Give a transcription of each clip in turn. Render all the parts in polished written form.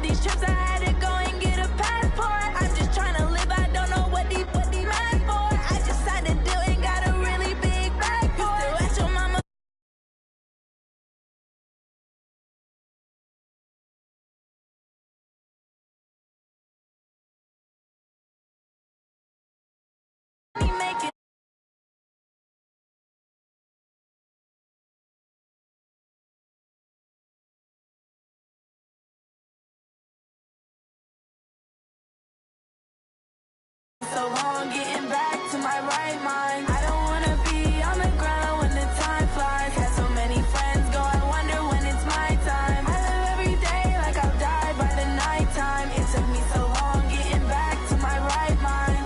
these trips, I had to go and get a passport. I'm just trying to live, I don't know what these mad for. I just signed a deal and got a really big bag for it. Ask your mama. Make it. So long getting back to my right mind. I don't wanna be on the ground when the time flies. Had so many friends go, I wonder when it's my time. I live every day like I'll die by the nighttime. It took me so long getting back to my right mind.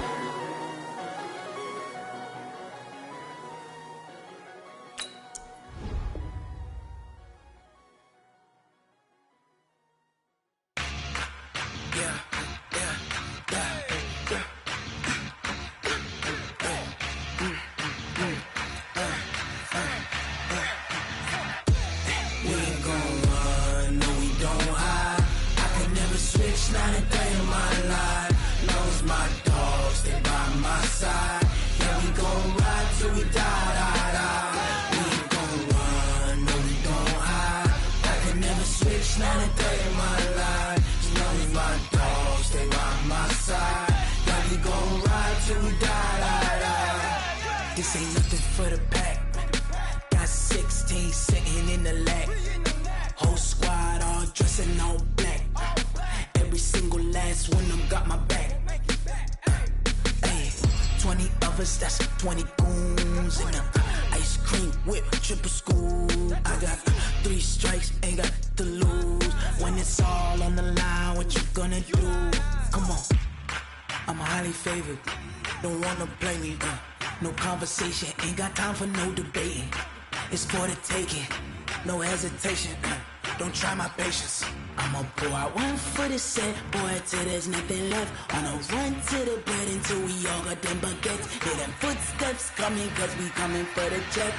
Not a day in my life. Knows my dogs, stay by my side. Yeah, we gon' ride till we die, die, die. We ain't gon' run, no, we don't hide. I can never switch, not a day in my life. Knows my dogs, stay by my side. Yeah, we gon' ride till we die, die, die. This ain't nothing for the pack. Got 16 sitting in the lap. Whole squad all dressing all black. Every single last one of them got my back. Hey, 20 of us, that's 20 goons. And ice cream whip, triple scoop. I got 3 strikes, ain't got to lose. When it's all on the line, what you gonna do? Come on, I'm highly favored. Don't wanna play me, no conversation. Ain't got time for no debating. It's for the taking, no hesitation. Don't try my patience. I'ma pour out one for the set, boy, till there's nothing left. On a run to the bed until we all got them baguettes. Hear them footsteps coming, cause we coming for the check.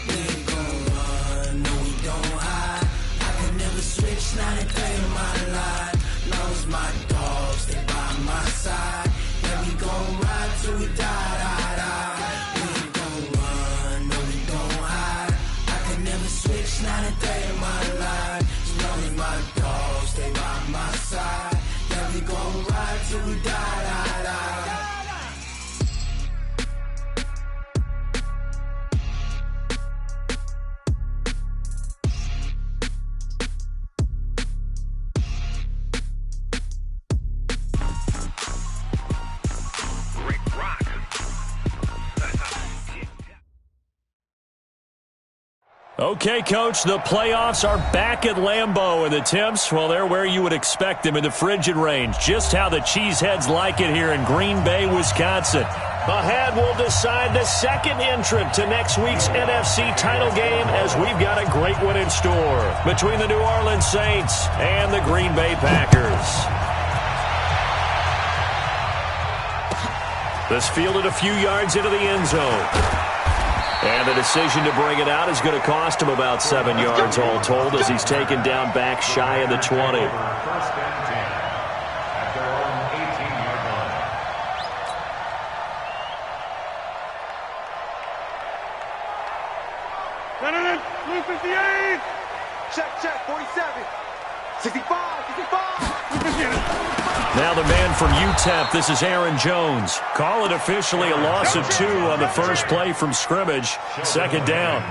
We ain't gon' run, no, we don't hide. I can never switch, not a day in my life. Knows my dogs, stay by my side. Yeah, we gon' ride till we die, die, die. We ain't gon' run, no, we don't hide. I can never switch, not a day in my life. As long as my dogs stay by my side. Yeah, we gon' ride till we die, die, die. Okay, Coach, the playoffs are back at Lambeau, and the temps, well, they're where you would expect them in the frigid range. Just how the Cheeseheads like it here in Green Bay, Wisconsin. Ahead, we'll decide the second entrant to next week's NFC title game, as we've got a great one in store between the New Orleans Saints and the Green Bay Packers. This fielded a few yards into the end zone. And the decision to bring it out is going to cost him about 7 yards all told, as he's taken down back shy of the 20. Blue 58. Check, 47. 65, 65. Now the man from UTEP, this is Aaron Jones. Call it officially a loss of 2 on the first play from scrimmage. Second down.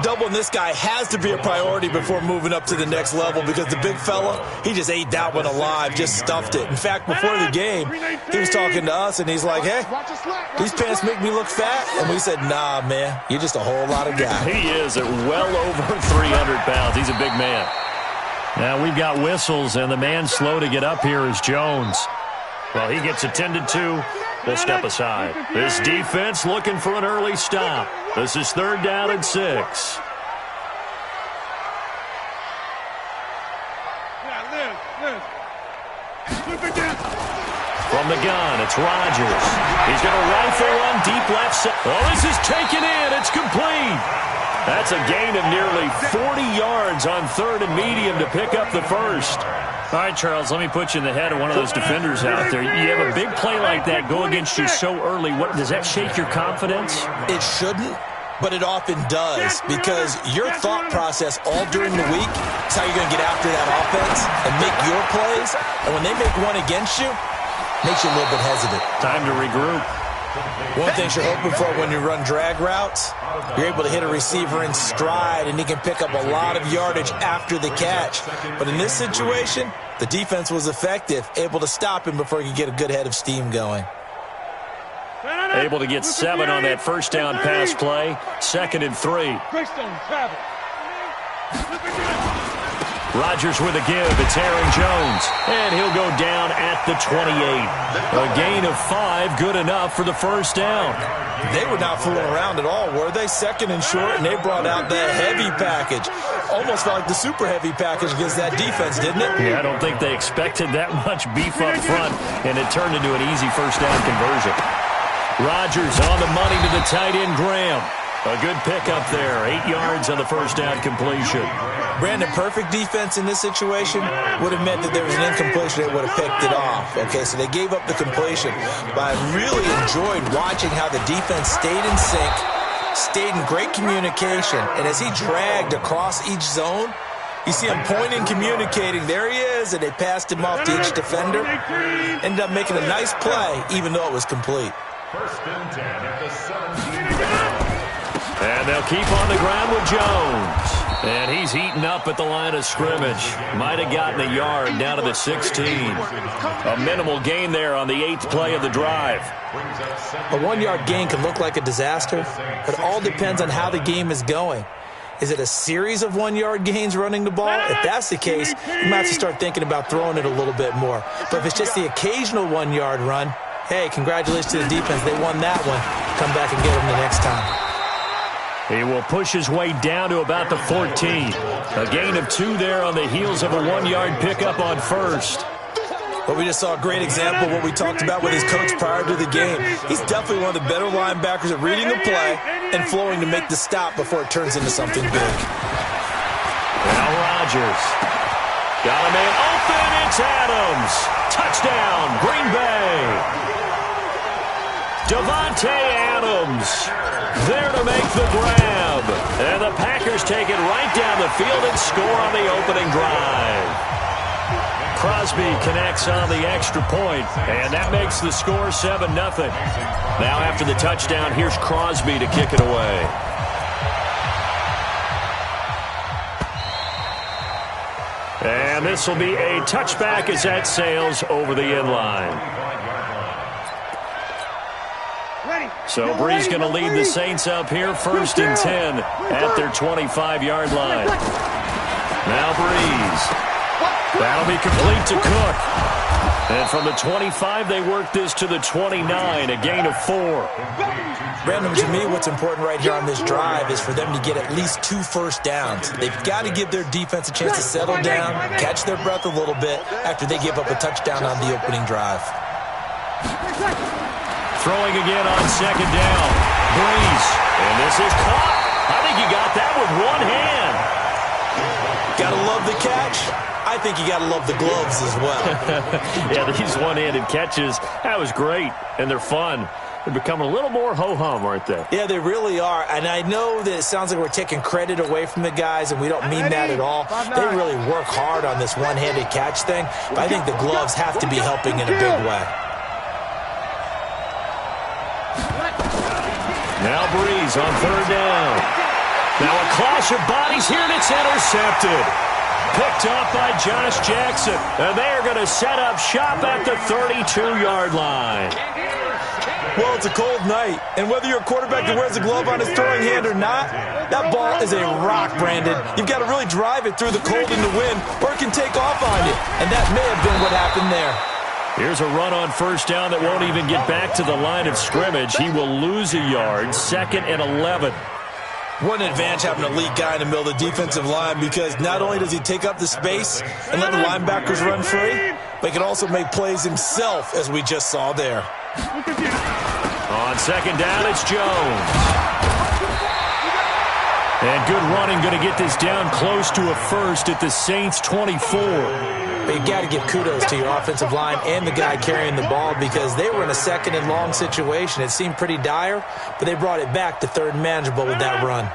Doubling this guy has to be a priority before moving up to the next level, because the big fella, he just ate that one alive, just stuffed it. In fact, before the game, he was talking to us, and he's like, hey, these pants make me look fat. And we said, nah, man, you're just a whole lot of guy. He is at well over 300 pounds. He's a big man. Now we've got whistles, and the man slow to get up here is Jones. Well, he gets attended to. We'll step aside. This defense looking for an early stop. This is 3rd down and 6. From the gun, it's Rodgers. He's going to rifle one deep left side. Oh, this is taken in. It's complete. That's a gain of nearly 40 yards on 3rd and medium to pick up the first. All right, Charles, let me put you in the head of one of those defenders out there. You have a big play like that go against you so early. Does that shake your confidence? It shouldn't, but it often does, because your thought process all during the week is how you're going to get after that offense and make your plays. And when they make one against you, it makes you a little bit hesitant. Time to regroup. One thing you're hoping for when you run drag routes, you're able to hit a receiver in stride, and he can pick up a lot of yardage after the catch. But in this situation, the defense was effective, able to stop him before he could get a good head of steam going. Able to get 7 on that first down pass play. 2nd and 3. Rodgers with a give. It's Aaron Jones. And he'll go down at the 28. A gain of 5, good enough for the first down. They were not fooling around at all, were they? 2nd and short, and they brought out the heavy package. Almost felt like the super heavy package against that defense, didn't it? Yeah, I don't think they expected that much beef up front, and it turned into an easy first down conversion. Rodgers on the money to the tight end, Graham. A good pickup there. 8 yards on the first down completion. Brandon, perfect defense in this situation would have meant that there was an incompletion that would have picked it off. Okay, so they gave up the completion. But I really enjoyed watching how the defense stayed in sync, stayed in great communication, and as he dragged across each zone, you see him pointing, communicating. There he is, and they passed him off to each defender. Ended up making a nice play, even though it was complete. 1st and 10 at the 17. And they'll keep on the ground with Jones. And he's heating up at the line of scrimmage. Might have gotten a yard down to the 16. A minimal gain there on the 8th play of the drive. A 1-yard gain can look like a disaster. It all depends on how the game is going. Is it a series of 1-yard gains running the ball? If that's the case, you might have to start thinking about throwing it a little bit more. But if it's just the occasional 1-yard run, hey, congratulations to the defense. They won that one. Come back and get them the next time. He will push his way down to about the 14. A gain of 2 there on the heels of a 1-yard pickup on first. Well, we just saw a great example of what we talked about with his coach prior to the game. He's definitely one of the better linebackers at reading the play and flowing to make the stop before it turns into something big. Now Rodgers. Got a man open. It's Adams. Touchdown, Green Bay. Davante Adams there to make the grab. And the Packers take it right down the field and score on the opening drive. Crosby connects on the extra point, and that makes the score 7-0. Now after the touchdown, here's Crosby to kick it away. And this will be a touchback as that sails over the end line. So Brees going to lead the Saints up here, 1st and 10 at their 25-yard line. Now Brees. That'll be complete to Cook. And from the 25, they work this to the 29, a gain of 4. Brandon, to me, what's important right here on this drive is for them to get at least 2 first downs. They've got to give their defense a chance to settle down, catch their breath a little bit after they give up a touchdown on the opening drive. Throwing again on 2nd down. Brees. And this is caught. I think he got that with one hand. Got to love the catch. I think you got to love the gloves as well. Yeah, these one-handed catches, that was great. And they're fun. They're becoming a little more ho-hum, aren't they? Yeah, they really are. And I know that it sounds like we're taking credit away from the guys, and we don't mean that at all. They really work hard on this one-handed catch thing. But I think the gloves have to be helping in a big way. Now Brees on 3rd down. Now a clash of bodies here, and it's intercepted. Picked up by Josh Jackson. And they are going to set up shop at the 32-yard line. Well, it's a cold night, and whether you're a quarterback that wears a glove on his throwing hand or not, that ball is a rock, Brandon. You've got to really drive it through the cold and the wind, or it can take off on you. And that may have been what happened there. Here's a run on 1st down that won't even get back to the line of scrimmage. He will lose a yard, 2nd and 11. What an advantage having an elite guy in the middle of the defensive line, because not only does he take up the space and let the linebackers run free, but he can also make plays himself, as we just saw there. On 2nd down, it's Jones. And good running, going to get this down close to a first at the Saints' 24. But you got to give kudos to your offensive line and the guy carrying the ball because they were in a second and long situation. It seemed pretty dire, but they brought it back to third and manageable with that run.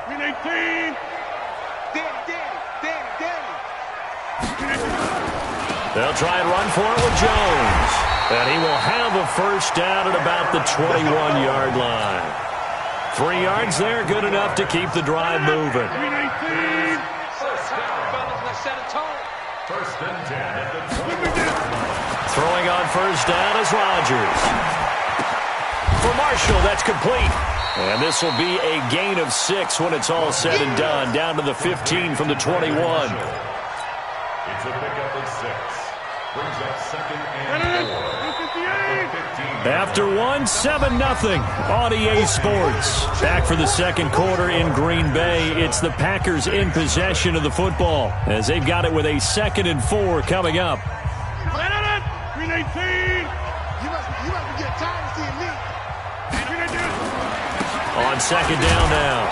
They'll try and run for it with Jones. And he will have a first down at about the 21-yard line. 3 yards there, good enough to keep the drive moving. First and 10 at the 20. Throwing on first down is Rodgers. For Marshall, that's complete. And this will be a gain of 6 when it's all said and done. Down to the 15 from the 21. It's a pickup of 6. Brings up second and 4. After 1, 7-0 on EA Sports. Back for the second quarter in Green Bay. It's the Packers in possession of the football as they've got it with a 2nd and 4 coming up. On second down now,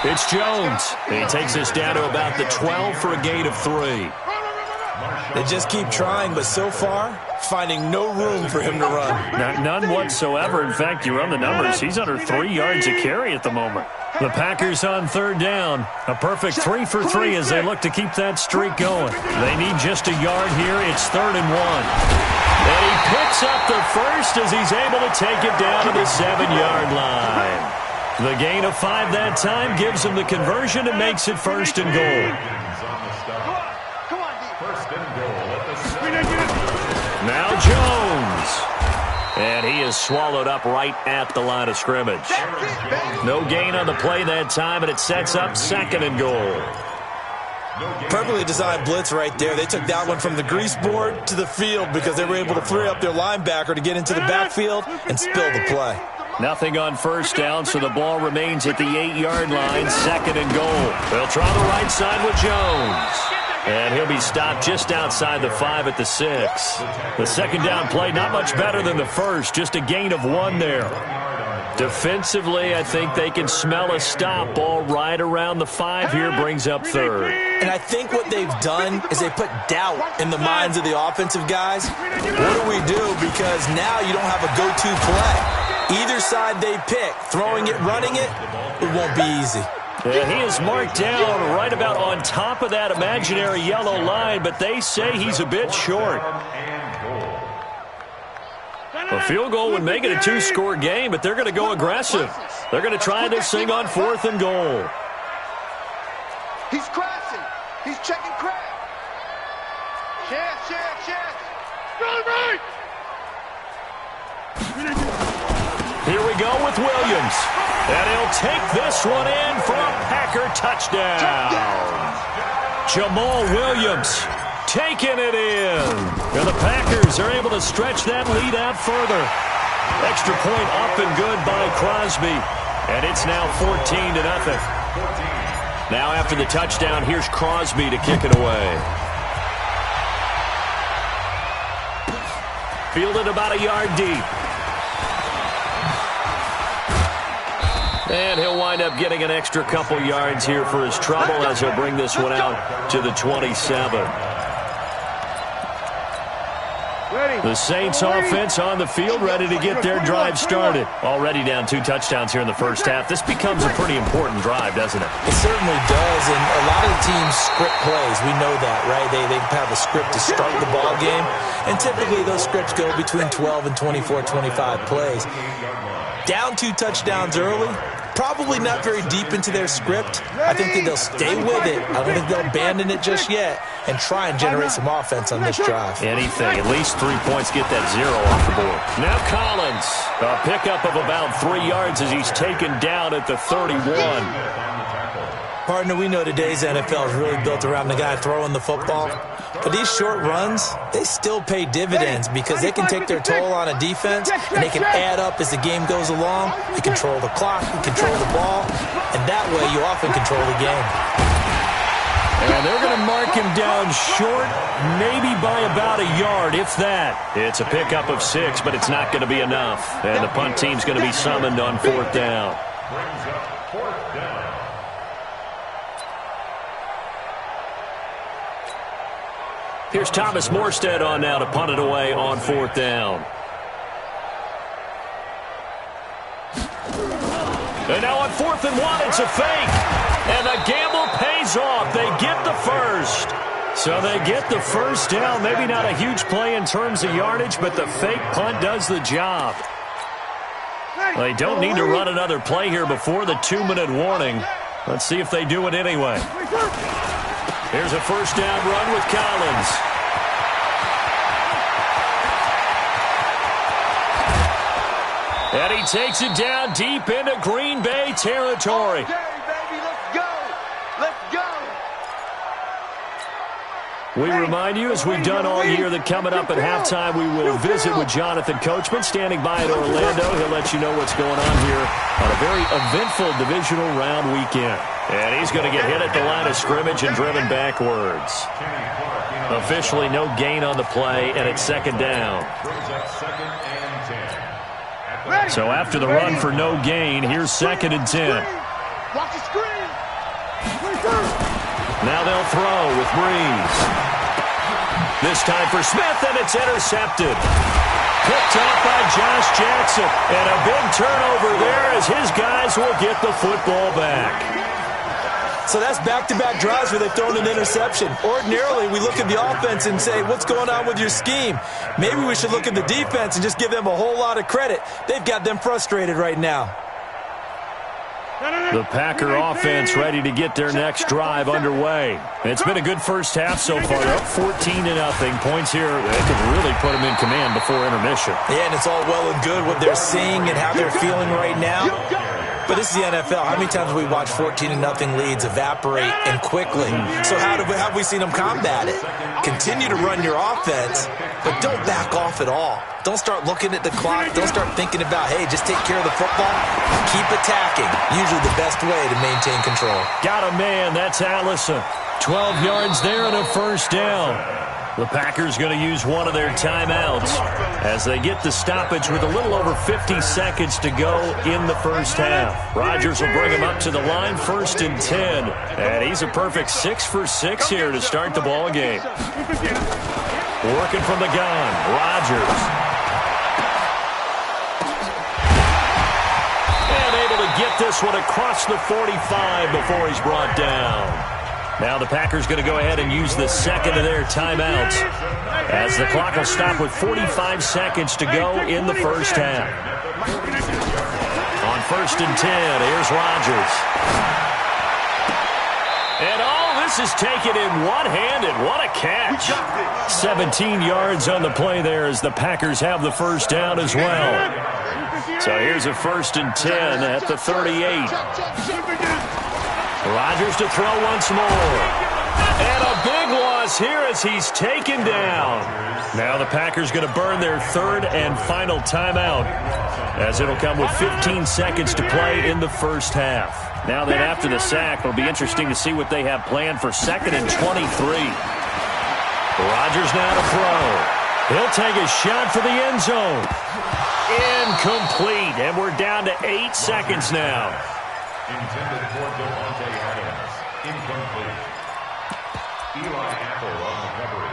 it's Jones. He takes us down to about the 12 for a gain of 3. They just keep trying, but so far, finding no room for him to run. None whatsoever. In fact, you run the numbers. He's under 3 yards a carry at the moment. The Packers on third down. A perfect 3 for 3 as they look to keep that streak going. They need just a yard here. It's 3rd and 1. And he picks up the first as he's able to take it down to the 7-yard line. The gain of 5 that time gives him the conversion and makes it 1st and goal. Now Jones. And he is swallowed up right at the line of scrimmage. No gain on the play that time, and it sets up 2nd and goal. Perfectly designed blitz right there. They took that one from the grease board to the field because they were able to free up their linebacker to get into the backfield and spill the play. Nothing on first down, so the ball remains at the 8-yard line, 2nd and goal. They'll try the right side with Jones. And he'll be stopped just outside the 5 at the 6. The second down play, not much better than the first, just a gain of 1 there. Defensively, I think they can smell a stop. Ball right around the 5 here, brings up 3rd. And I think what they've done is they put doubt in the minds of the offensive guys. What do we do? Because now you don't have a go-to play. Either side they pick, throwing it, running it, it won't be easy. Yeah, he is marked down right about on top of that imaginary yellow line, but they say he's a bit short. A field goal would make it a 2-score game, but they're going to go aggressive. They're going to try this thing on 4th and goal. He's crashing. He's checking crack. Chance. Right. Here we go with Williams. And he'll take this one in for a Packer touchdown. Jamal Williams taking it in. And the Packers are able to stretch that lead out further. Extra point up and good by Crosby. And it's now 14-0. Now after the touchdown, here's Crosby to kick it away. Fielded about a yard deep. And he'll wind up getting an extra couple yards here for his trouble as he'll bring this one out to the 27. The Saints offense on the field ready to get their drive started. Already down 2 touchdowns here in the first half. This becomes a pretty important drive, doesn't it? It certainly does, and a lot of the teams script plays. We know that, right? They have a script to start the ball game, and typically those scripts go between 12 and 24, 25 plays. Down 2 touchdowns early, probably not very deep into their script. I think that they'll stay with it. I don't think they'll abandon it just yet and try and generate some offense on this drive. Anything. At least 3 points, get that 0 off the board. Now Collins, a pickup of about 3 yards as he's taken down at the 31. Partner, we know today's NFL is really built around the guy throwing the football. But these short runs, they still pay dividends because they can take their toll on a defense and they can add up as the game goes along. You control the clock, you control the ball, and that way you often control the game. And they're going to mark him down short, maybe by about a yard, if that. It's a pickup of 6, but it's not going to be enough. And the punt team's going to be summoned on 4th down. Here's Thomas Morstead on now to punt it away on 4th down. And now on 4th and 1, it's a fake. And the gamble pays off. They get the first. So they get the first down. Maybe not a huge play in terms of yardage, but the fake punt does the job. They don't need to run another play here before the 2-minute warning. Let's see if they do it anyway. Here's a first down run with Collins. And he takes it down deep into Green Bay territory. We remind you, as we've done all year, that coming up at halftime, we will visit with Jonathan Coachman, standing by at Orlando. He'll let you know what's going on here on a very eventful divisional round weekend. And he's going to get hit at the line of scrimmage and driven backwards. Officially no gain on the play, and it's 2nd down. So after the run for no gain, here's 2nd and 10. Watch the screen. Now they'll throw with Breeze. This time for Smith, and it's intercepted. Picked off by Josh Jackson. And a big turnover there as his guys will get the football back. So that's back-to-back drives where they've thrown an interception. Ordinarily, we look at the offense and say, what's going on with your scheme? Maybe we should look at the defense and just give them a whole lot of credit. They've got them frustrated right now. The Packer offense ready to get their next drive underway. It's been a good first half so far. They're up 14-0. Points here, they could really put them in command before intermission. Yeah, and it's all well and good what they're seeing and how they're feeling right now. But this is the NFL. How many times have we watched 14-0 leads evaporate and quickly? So how have we seen them combat it? Continue to run your offense, but don't back off at all. Don't start looking at the clock. Don't start thinking about, hey, just take care of the football. Keep attacking. Usually the best way to maintain control. Got a man. That's Allison. 12 yards there and a first down. The Packers going to use one of their timeouts as they get the stoppage with a little over 50 seconds to go in the first half. Rodgers will bring him up to the line, 1st and 10. And he's a perfect 6 for 6 here to start the ball game. Working from the gun, Rodgers. And able to get this one across the 45 before he's brought down. Now the Packers going to go ahead and use the 2nd of their timeouts as the clock will stop with 45 seconds to go in the first half. On 1st and 10, here's Rodgers. And all this is taken in one-handed. What a catch. 17 yards on the play there as the Packers have the first down as well. So here's a 1st and 10 at the 38. Rodgers to throw once more. And a big loss here as he's taken down. Now the Packers going to burn their 3rd and final timeout as it'll come with 15 seconds to play in the first half. Now that after the sack, it'll be interesting to see what they have planned for 2nd and 23. Rodgers now to throw. He'll take a shot for the end zone. Incomplete. And we're down to 8 seconds now. Intended for Devontae Adams. Incomplete. Eli Apple on recovery.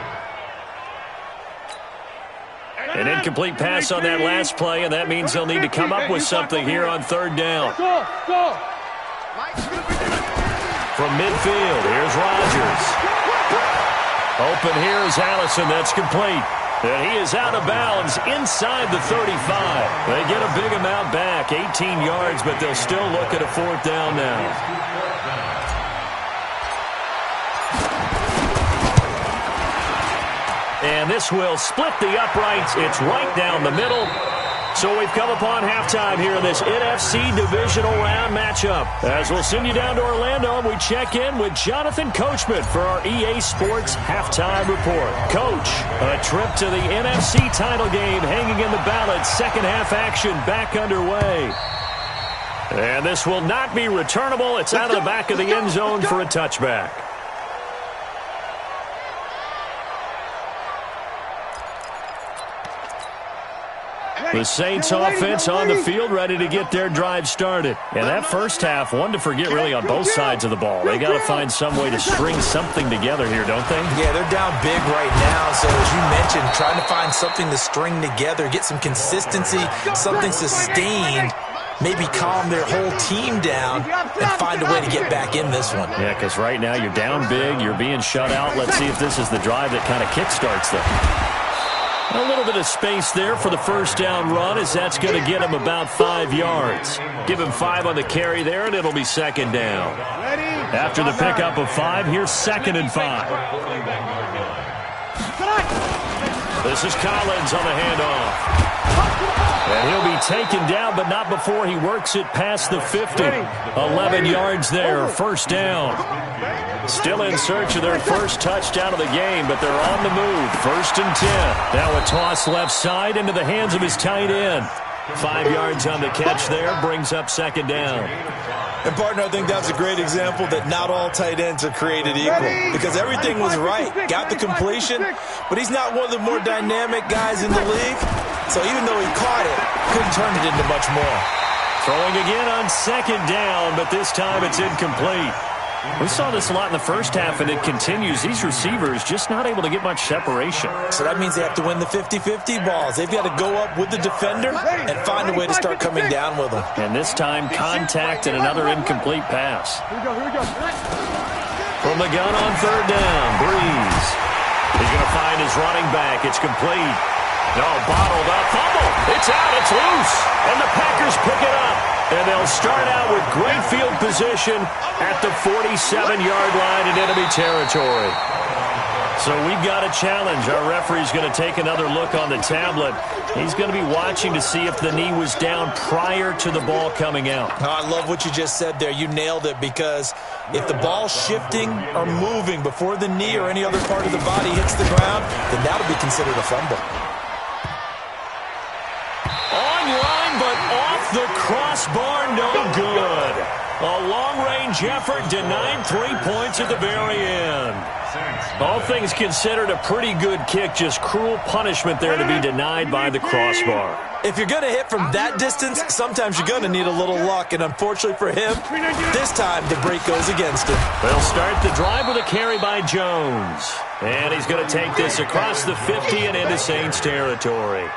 An incomplete pass on that last play, and that means they'll need to come up with something here on 3rd down. From midfield, here's Rodgers. Open here is Allison. That's complete. And he is out of bounds inside the 35. They get a big amount back, 18 yards, but they'll still look at a 4th down now. And this will split the uprights. It's right down the middle. So we've come upon halftime here in this NFC Divisional Round matchup. As we'll send you down to Orlando, and we check in with Jonathan Coachman for our EA Sports Halftime Report. Coach, a trip to the NFC title game hanging in the balance. Second half action back underway. And this will not be returnable. It's out of the back of the end zone for a touchback. The Saints offense on the field, ready to get their drive started. And that first half, one to forget really on both sides of the ball. They got to find some way to string something together here, don't they? Yeah, they're down big right now. So as you mentioned, trying to find something to string together, get some consistency, something sustained, maybe calm their whole team down and find a way to get back in this one. Yeah, because right now you're down big, you're being shut out. Let's see if this is the drive that kind of kickstarts them. A little bit of space there for the first down run, as that's going to get him about 5 yards. Give him 5 on the carry there, and it'll be second down. After the pickup of 5, here's 2nd and 5. This is Collins on the handoff. And he'll be taken down, but not before he works it past the 50. 11 yards there, first down. Still in search of their first touchdown of the game, but they're on the move. 1st and 10. Now a toss left side into the hands of his tight end. 5 yards on the catch there, brings up 2nd down. And, partner, I think that's a great example that not all tight ends are created equal, because everything was right. Got the completion, but he's not one of the more dynamic guys in the league. So even though he caught it, couldn't turn it into much more. Throwing again on 2nd down, but this time it's incomplete. We saw this a lot in the first half, and it continues. These receivers just not able to get much separation. So that means they have to win the 50-50 balls. They've got to go up with the defender and find a way to start coming down with them. And this time, contact and another incomplete pass. From the gun on 3rd down, Breeze. He's going to find his running back. It's complete. No, bottled up. Fumble. It's out. It's loose. And the Packers pick it up. And they'll start out with great field position at the 47-yard line in enemy territory. So we've got a challenge. Our referee's going to take another look on the tablet. He's going to be watching to see if the knee was down prior to the ball coming out. Oh, I love what you just said there. You nailed it, because if the ball's shifting or moving before the knee or any other part of the body hits the ground, then that'll be considered a fumble. But off the crossbar, no good. A long-range effort denied 3 points at the very end. All things considered, a pretty good kick, just cruel punishment there to be denied by the crossbar. If you're going to hit from that distance, sometimes you're going to need a little luck, and unfortunately for him, this time the break goes against him. They'll start the drive with a carry by Jones. And he's going to take this across the 50 and into Saints territory.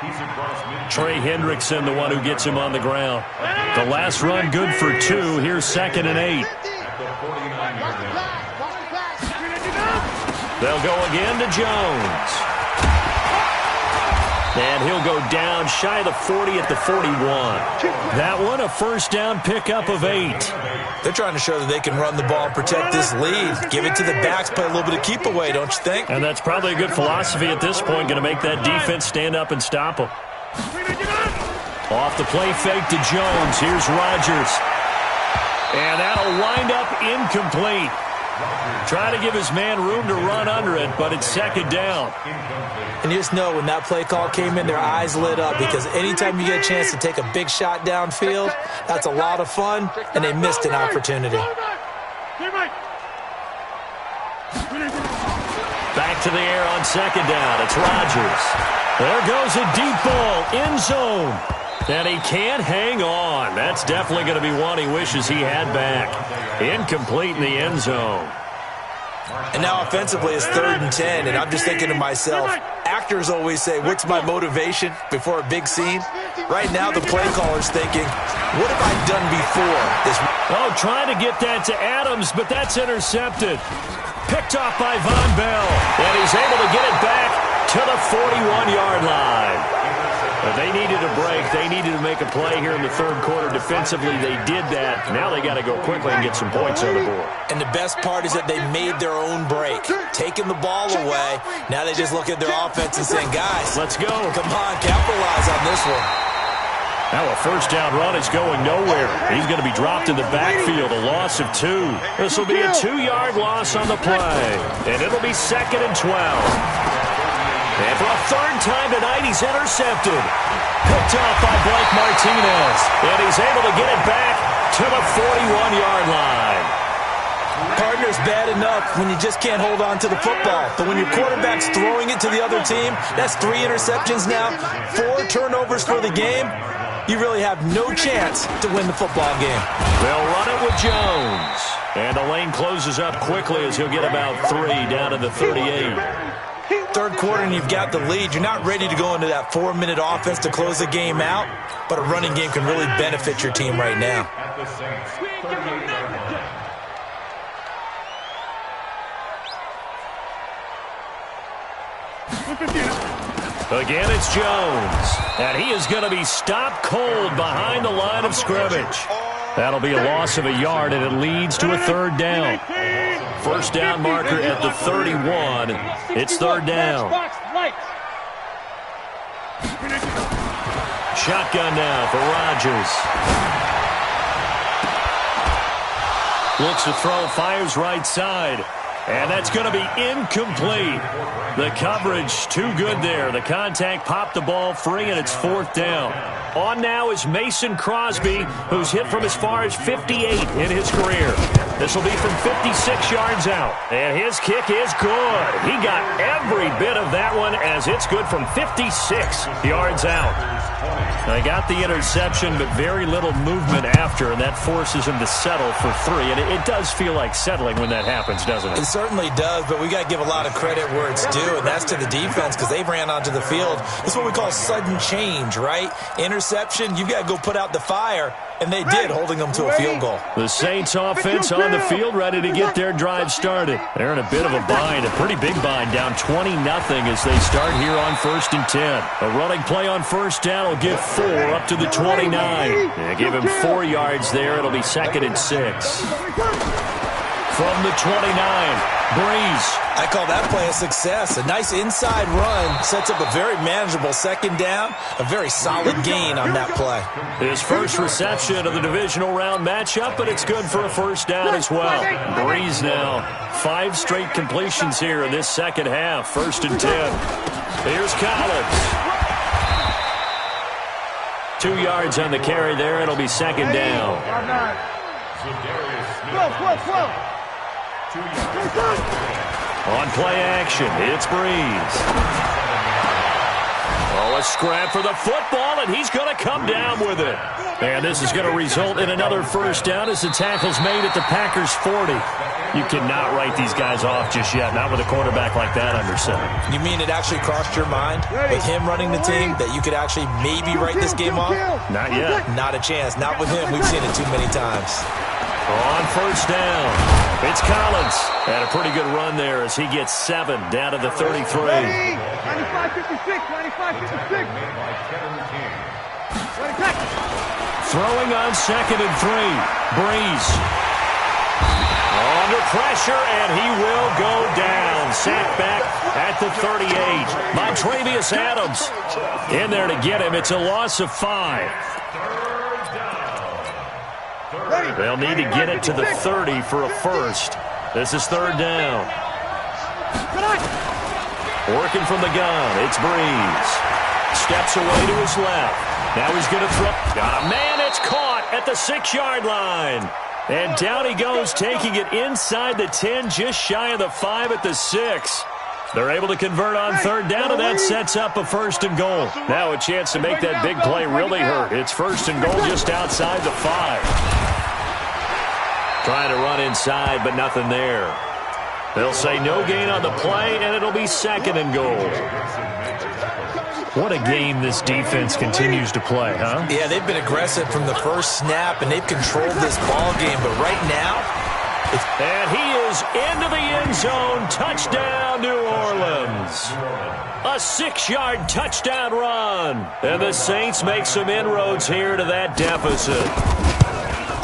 Trey Hendrickson, the one who gets him on the ground. The last run good for 2. Here's 2nd and 8. They'll go again to Jones. And he'll go down shy of the 40 at the 41. That one, a first down pickup of 8. They're trying to show that they can run the ball and protect this lead. Give it to the backs, play a little bit of keep away, don't you think? And that's probably a good philosophy at this point, going to make that defense stand up and stop them. Off the play fake to Jones. Here's Rodgers. And that'll wind up incomplete. Try to give his man room to run under it, but it's 2nd down. And you just know when that play call came in, their eyes lit up, because anytime you get a chance to take a big shot downfield, that's a lot of fun, and they missed an opportunity. Back to the air on 2nd down. It's Rodgers. There goes a deep ball, end zone. And he can't hang on. That's definitely going to be one he wishes he had back. Incomplete in the end zone. And now offensively it's 3rd and 10, and I'm just thinking to myself, actors always say, what's my motivation before a big scene? Right now the play caller's thinking, what have I done before? Oh, trying to get that to Adams, but that's intercepted. Picked off by Von Bell, and he's able to get it back to the 41-yard line. But they needed a break. They needed to make a play here in the 3rd quarter. Defensively, they did that. Now they got to go quickly and get some points on the board. And the best part is that they made their own break, taking the ball away. Now they just look at their offense and saying, guys, let's go. Come on, capitalize on this one. Now a first down run is going nowhere. He's going to be dropped in the backfield, a loss of 2. This will be a 2-yard loss on the play. And it'll be 2nd and 12. And for a 3rd time tonight, he's intercepted. Picked off by Blake Martinez. And he's able to get it back to the 41-yard line. Partner's bad enough when you just can't hold on to the football. But when your quarterback's throwing it to the other team, that's 3 interceptions now, 4 turnovers for the game. You really have no chance to win the football game. They'll run it with Jones. And the lane closes up quickly as he'll get about 3 down to the 38. Third quarter and you've got the lead. You're not ready to go into that 4-minute offense to close the game out, but a running game can really benefit your team right now. Again, it's Jones. And he is going to be stopped cold behind the line of scrimmage. That'll be a loss of a yard, and it leads to a 3rd down. First down marker at the 31. It's 3rd down. Shotgun now for Rodgers. Looks to throw, fires right side. And that's going to be incomplete. The coverage too good there. The contact popped the ball free, and it's 4th down. On now is Mason Crosby, who's hit from as far as 58 in his career. This will be from 56 yards out. And his kick is good. He got every bit of that one as it's good from 56 yards out. They got the interception, but very little movement after, and that forces him to settle for 3. And it does feel like settling when that happens, doesn't it? It certainly does, but we got to give a lot of credit where it's due, and that's to the defense because they ran onto the field. This is what we call sudden change, right? Interception, you got to go put out the fire, and they did, holding them to a field goal. The Saints offense on the field, ready to get their drive started. They're in a bit of a bind, a pretty big bind, down 20-0 as they start here on 1st and 10. A running play on 1st down will give 4 up to the 29. They give him 4 yards there. It'll be 2nd and 6. From the 29, Breeze. I call that play a success. A nice inside run sets up a very manageable 2nd down. A very solid gain on that play. His first reception of the divisional round matchup, but it's good for a 1st down as well. Breeze now, 5 straight completions here in this 2nd half. 1st and 10. Here's Collins. 2 yards on the carry there. It'll be 2nd down. On play action, it's Breeze. Oh, a scrap for the football, and he's going to come down with it. And this is going to result in another 1st down as the tackle's made at the Packers' 40. You cannot write these guys off just yet, not with a quarterback like that under center. You mean it actually crossed your mind with him running the team that you could actually maybe write this game off? Not yet. Not a chance. Not with him. We've seen it too many times. On 1st down, it's Collins. Had a pretty good run there as he gets 7 down to the 33. 95-56, 95-56. Throwing on 2nd and 3. Breeze. Under pressure, and he will go down. Sacked back at the 38. Montravius Adams in there to get him. It's a loss of 5. They'll need to get it to the 30 for a 1st. This is 3rd down. Working from the gun, it's Breeze. Steps away to his left. Now he's going to throw. Got a man, it's caught at the 6-yard line. And down he goes, taking it inside the 10, just shy of the 5 at the 6. They're able to convert on 3rd down, and that sets up a 1st and goal. Now a chance to make that big play really hurt. It's 1st and goal just outside the 5. Trying to run inside, but nothing there. They'll say no gain on the play, and it'll be 2nd and goal. What a game this defense continues to play, huh? Yeah, they've been aggressive from the first snap, and they've controlled this ball game. But right now, and he is into the end zone. Touchdown, New Orleans. A 6-yard touchdown run. And the Saints make some inroads here to that deficit.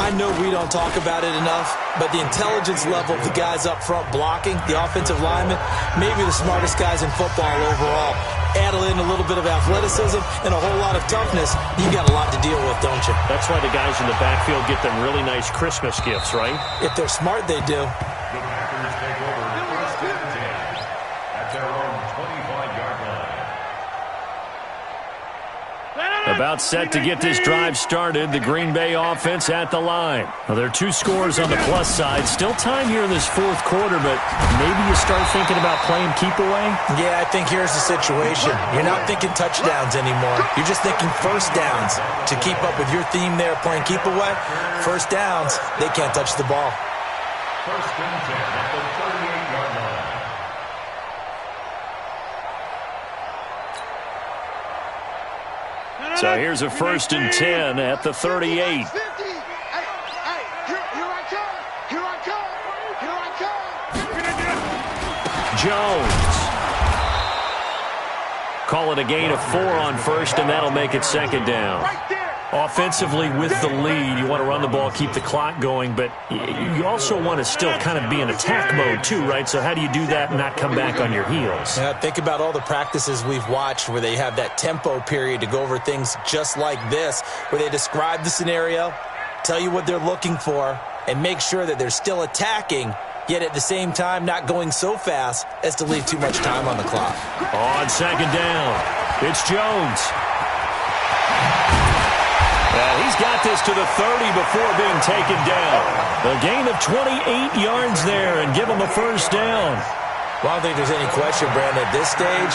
I know we don't talk about it enough, but the intelligence level of the guys up front blocking, the offensive linemen, maybe the smartest guys in football overall. Add in a little bit of athleticism and a whole lot of toughness, you got a lot to deal with, don't you? That's why the guys in the backfield get them really nice Christmas gifts, right? If they're smart, they do. The Packers take over 1st and 10 at their own 25-yard line. About set to get this drive started. The Green Bay offense at the line. Well, there are 2 scores on the plus side. Still time here in this fourth quarter, but maybe you start thinking about playing keep away? Yeah, I think here's the situation. You're not thinking touchdowns anymore. You're just thinking first downs. To keep up with your theme there, playing keep away, first downs, they can't touch the ball. First and 10 at the 38-yard line. So here's a first and 10 at the 38. Here I come. Jones. Call it a gain of 4 on first, and that'll make it second down. Offensively, with the lead, you want to run the ball, keep the clock going, but you also want to still kind of be in attack mode too, right? So how do you do that and not come back on your heels? Yeah, think about all the practices we've watched where they have that tempo period to go over things just like this, where they describe the scenario, tell you what they're looking for, and make sure that they're still attacking, yet at the same time not going so fast as to leave too much time on the clock. On second down, it's Jones. He's got this to the 30 before being taken down. A gain of 28 yards there and give him a first down. Well, I don't think there's any question, Brandon, at this stage,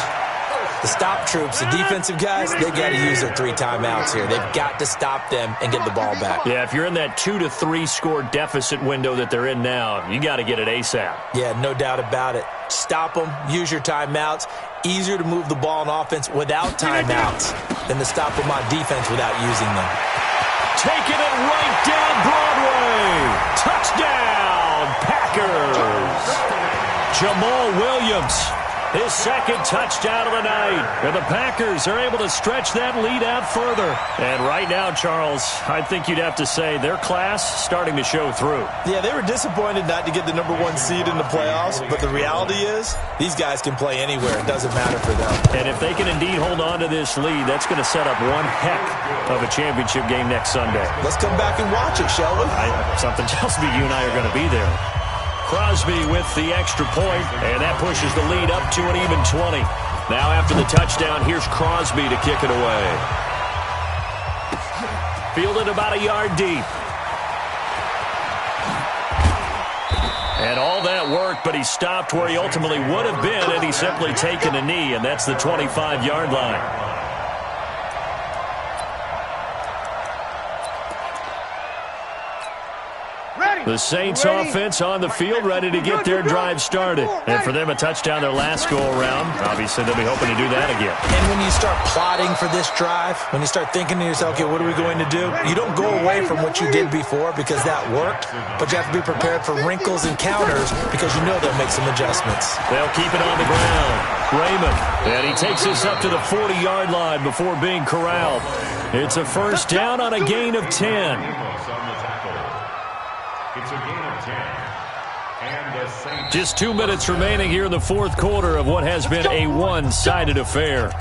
the stop troops, the defensive guys, they got to use their 3 timeouts here. They've got to stop them and get the ball back. Yeah, if you're in that 2 to 3 score deficit window that they're in now, you got to get it ASAP. Yeah, no doubt about it. Stop them, use your timeouts. Easier to move the ball on offense without timeouts than to stop them on defense without using them. Taking it right down Broadway. Touchdown, Packers. Jamal Williams, his second touchdown of the night. And the Packers are able to stretch that lead out further. And right now, Charles, I think you'd have to say their class starting to show through. Yeah, they were disappointed not to get the #1 seed in the playoffs, but the reality is these guys can play anywhere. It doesn't matter for them. And if they can indeed hold on to this lead, that's going to set up one heck of a championship game next Sunday. Let's come back and watch it, shall we? Something tells me you and I are going to be there. Crosby with the extra point, and that pushes the lead up to an even 20. Now after the touchdown, here's Crosby to kick it away. Fielded about a yard deep. And all that work, but he stopped where he ultimately would have been had he simply taken a knee, and that's the 25-yard line. The Saints offense on the field, ready to get their drive started. And for them, a touchdown their last go-around. Obviously, they'll be hoping to do that again. And when you start plotting for this drive, when you start thinking to yourself, okay, what are we going to do? You don't go away from what you did before because that worked, but you have to be prepared for wrinkles and counters because you know they'll make some adjustments. They'll keep it on the ground. Raymond, and he takes this up to the 40-yard line before being corralled. It's a first down on a gain of 10. It's a gain of 10. And the Saints. Just 2 minutes remaining here in the fourth quarter of what has been a one-sided affair.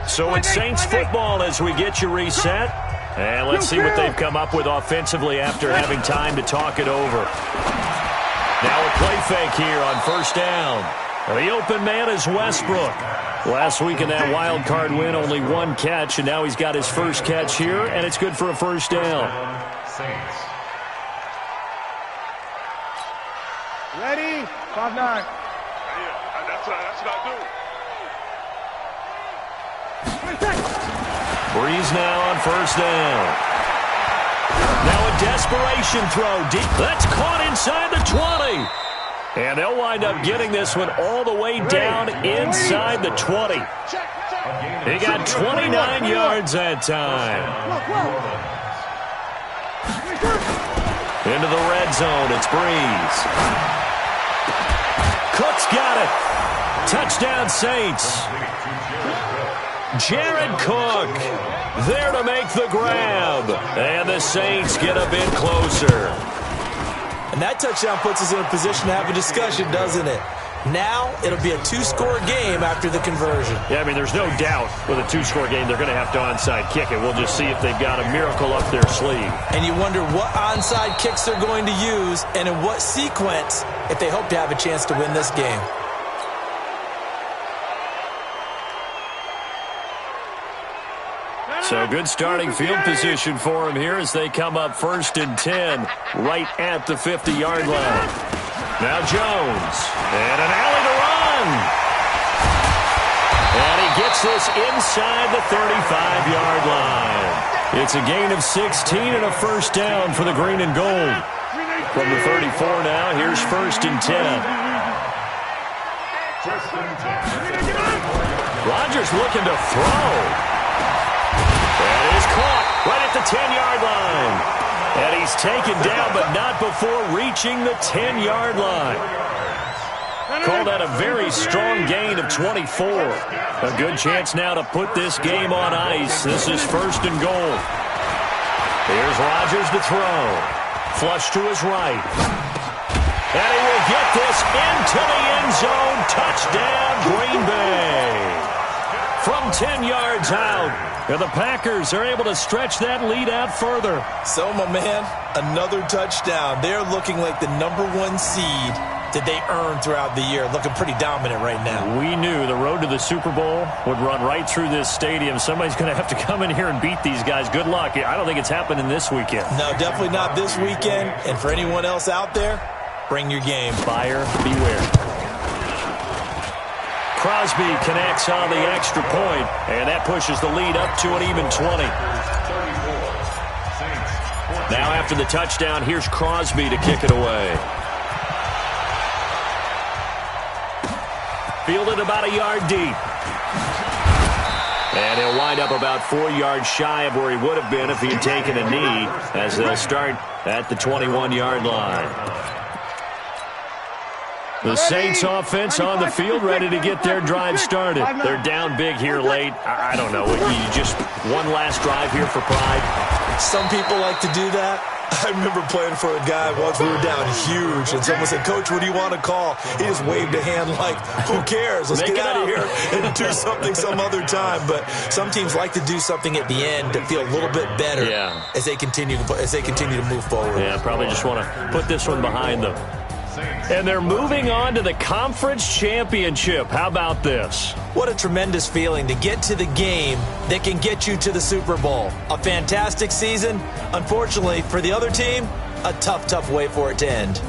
So it's Saints football as we get you reset. And let's see what they've come up with offensively after having time to talk it over. Now a play fake here on first down. The open man is Westbrook. Last week in that wild card win, only 1 catch, and now he's got his first catch here, and it's good for a first down. Saints. Ready? 5-9. Yeah, that's what I do. Breeze now on first down. Now a desperation throw deep. That's caught inside the 20. And they'll wind up getting this one all the way down inside the 20. He got 29 yards that time. Into the red zone, it's Breeze. Cook's got it. Touchdown Saints. Jared Cook there to make the grab. And the Saints get a bit closer. And that touchdown puts us in a position to have a discussion, doesn't it? Now it'll be a 2-score game after the conversion. Yeah, I mean, there's no doubt with a 2-score game they're going to have to onside kick it. We'll just see if they've got a miracle up their sleeve. And you wonder what onside kicks they're going to use and in what sequence if they hope to have a chance to win this game. So good starting field position for him here as they come up 1st and 10 right at the 50-yard line. Now Jones, and an alley to run. And he gets this inside the 35-yard line. It's a gain of 16 and a first down for the green and gold. From the 34 now, here's 1st and 10. Rodgers looking to throw. That is caught right at the 10-yard line. And he's taken down, but not before reaching the 10-yard line. Call that a very strong gain of 24. A good chance now to put this game on ice. This is 1st and goal. Here's Rodgers to throw. Flush to his right. And he will get this into the end zone. Touchdown, Green Bay. From 10 yards out. And the Packers are able to stretch that lead out further. So, my man, another touchdown. They're looking like the #1 seed that they earned throughout the year. Looking pretty dominant right now. We knew the road to the Super Bowl would run right through this stadium. Somebody's going to have to come in here and beat these guys. Good luck. I don't think it's happening this weekend. No, definitely not this weekend. And for anyone else out there, bring your game. Buyer beware. Crosby connects on the extra point, and that pushes the lead up to an even 20. Now after the touchdown, here's Crosby to kick it away. Fielded about a yard deep. And he'll wind up about 4 yards shy of where he would have been if he had taken a knee, as they'll start at the 21-yard line. The Saints offense on the field, ready to get their drive started. They're down big here late. I don't know. You just one last drive here for pride. Some people like to do that. I remember playing for a guy once. We were down huge, and someone said, "Coach, what do you want to call?" He just waved a hand like, "Who cares? Let's get out of here and do something some other time." But some teams like to do something at the end to feel a little bit better as they continue to move forward. Yeah, probably just want to put this one behind them. And they're moving on to the conference championship. How about this? What a tremendous feeling to get to the game that can get you to the Super Bowl. A fantastic season. Unfortunately, for the other team, a tough, tough way for it to end.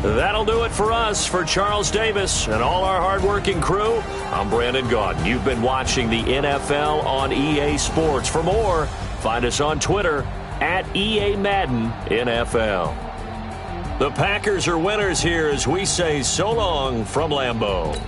That'll do it for us. For Charles Davis and all our hardworking crew, I'm Brandon Gaudin. You've been watching the NFL on EA Sports. For more, find us on Twitter at EA Madden NFL. The Packers are winners here as we say so long from Lambeau.